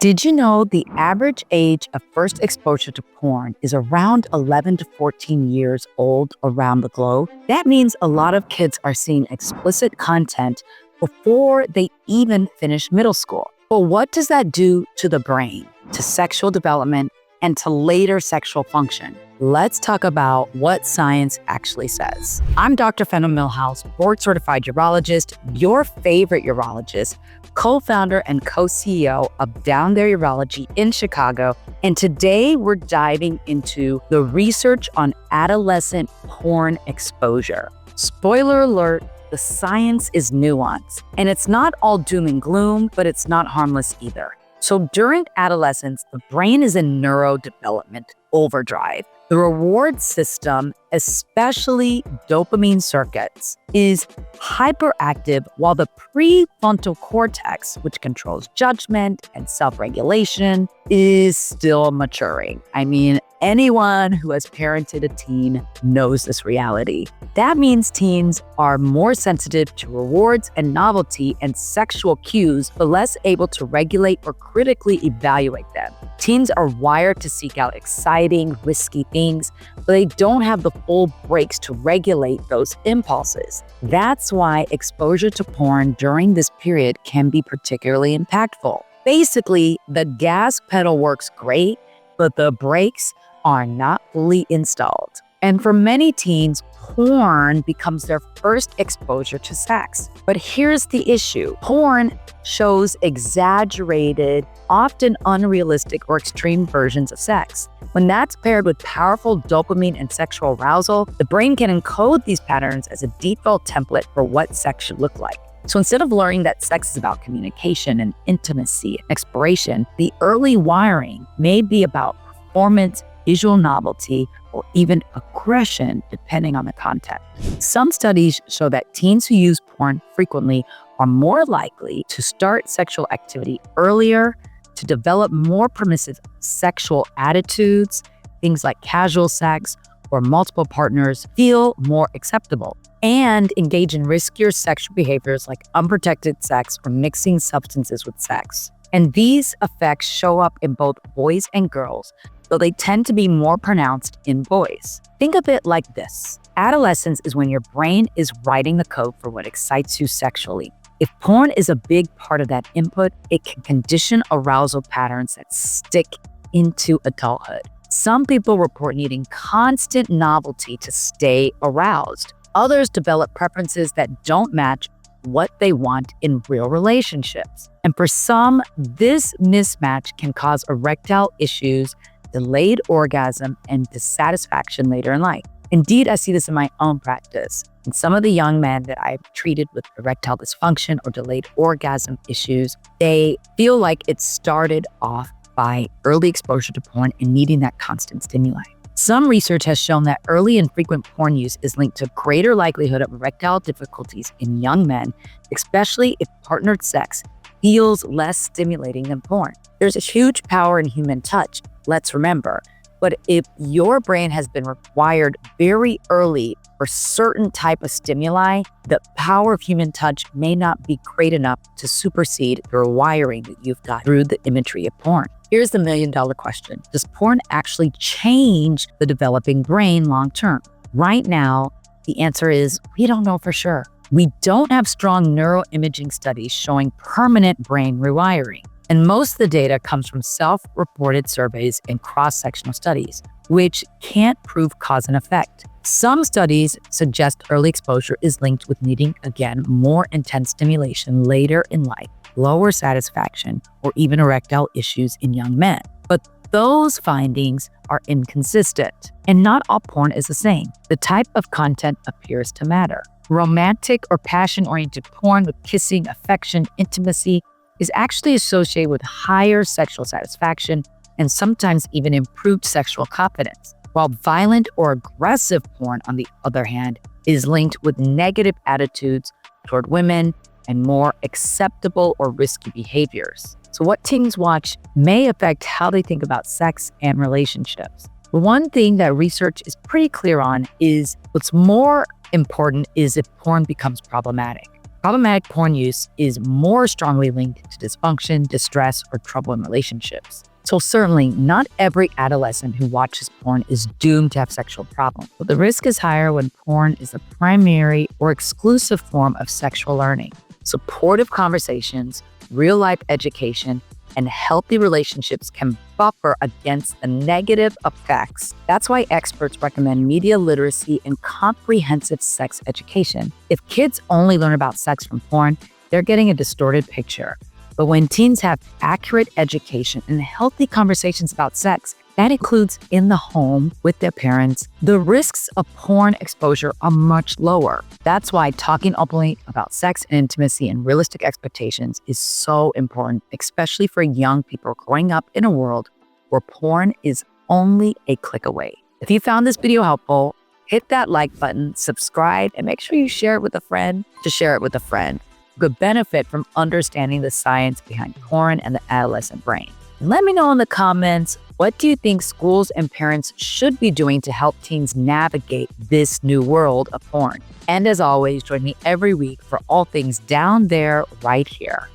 Did you know the average age of first exposure to porn is around 11 to 14 years old around the globe? That means a lot of kids are seeing explicit content before they even finish middle school. But what does that do to the brain, to sexual development, and to later sexual function? Let's talk about what science actually says. I'm Dr. Fenwa Milhouse, board-certified urologist, your favorite urologist, co-founder and co-CEO of Down There Urology in Chicago. And today we're diving into the research on adolescent porn exposure. Spoiler alert, the science is nuance. And it's not all doom and gloom, but it's not harmless either. So during adolescence, the brain is in neurodevelopment overdrive. The reward system, especially dopamine circuits, is hyperactive while the prefrontal cortex, which controls judgment and self-regulation, is still maturing. I mean, anyone who has parented a teen knows this reality. That means teens are more sensitive to rewards and novelty and sexual cues, but less able to regulate or critically evaluate them. Teens are wired to seek out exciting, risky things, but they don't have the full brakes to regulate those impulses. That's why exposure to porn during this period can be particularly impactful. Basically, the gas pedal works great, but the brakes are not fully installed. And for many teens, porn becomes their first exposure to sex. But here's the issue. Porn shows exaggerated, often unrealistic or extreme versions of sex. When that's paired with powerful dopamine and sexual arousal, the brain can encode these patterns as a default template for what sex should look like. So instead of learning that sex is about communication and intimacy and exploration, the early wiring may be about performance, visual novelty, or even aggression, depending on the content. Some studies show that teens who use porn frequently are more likely to start sexual activity earlier, to develop more permissive sexual attitudes, things like casual sex or multiple partners feel more acceptable, and engage in riskier sexual behaviors like unprotected sex or mixing substances with sex. And these effects show up in both boys and girls, though they tend to be more pronounced in boys. Think of it like this. Adolescence is when your brain is writing the code for what excites you sexually. If porn is a big part of that input, it can condition arousal patterns that stick into adulthood. Some people report needing constant novelty to stay aroused. Others develop preferences that don't match what they want in real relationships. And for some, this mismatch can cause erectile issues, delayed orgasm, and dissatisfaction later in life. Indeed, I see this in my own practice. And some of the young men that I've treated with erectile dysfunction or delayed orgasm issues, they feel like it started off by early exposure to porn and needing that constant stimuli. Some research has shown that early and frequent porn use is linked to greater likelihood of erectile difficulties in young men, especially if partnered sex feels less stimulating than porn. There's a huge power in human touch, let's remember. But if your brain has been rewired very early for certain type of stimuli, the power of human touch may not be great enough to supersede the rewiring that you've got through the imagery of porn. Here's the million-dollar question. Does porn actually change the developing brain long-term? Right now, the answer is we don't know for sure. We don't have strong neuroimaging studies showing permanent brain rewiring. And most of the data comes from self-reported surveys and cross-sectional studies, which can't prove cause and effect. Some studies suggest early exposure is linked with needing, again, more intense stimulation later in life, lower satisfaction, or even erectile issues in young men. But those findings are inconsistent, and not all porn is the same. The type of content appears to matter. Romantic or passion-oriented porn with kissing, affection, intimacy is actually associated with higher sexual satisfaction and sometimes even improved sexual confidence, while violent or aggressive porn, on the other hand, is linked with negative attitudes toward women and more acceptable or risky behaviors. So what teens watch may affect how they think about sex and relationships. One thing that research is pretty clear on is what's more important is if porn becomes problematic. Problematic porn use is more strongly linked to dysfunction, distress, or trouble in relationships. So certainly not every adolescent who watches porn is doomed to have sexual problems, but the risk is higher when porn is the primary or exclusive form of sexual learning. Supportive conversations, real-life education, and healthy relationships can buffer against the negative effects. That's why experts recommend media literacy and comprehensive sex education. If kids only learn about sex from porn, they're getting a distorted picture. But when teens have accurate education and healthy conversations about sex, that includes in the home with their parents, the risks of porn exposure are much lower. That's why talking openly about sex and intimacy and realistic expectations is so important, especially for young people growing up in a world where porn is only a click away. If you found this video helpful, hit that like button, subscribe, and make sure you share it with a friend to share it with a friend who could benefit from understanding the science behind porn and the adolescent brain. Let me know in the comments, what do you think schools and parents should be doing to help teens navigate this new world of porn? And as always, join me every week for all things down there, right here.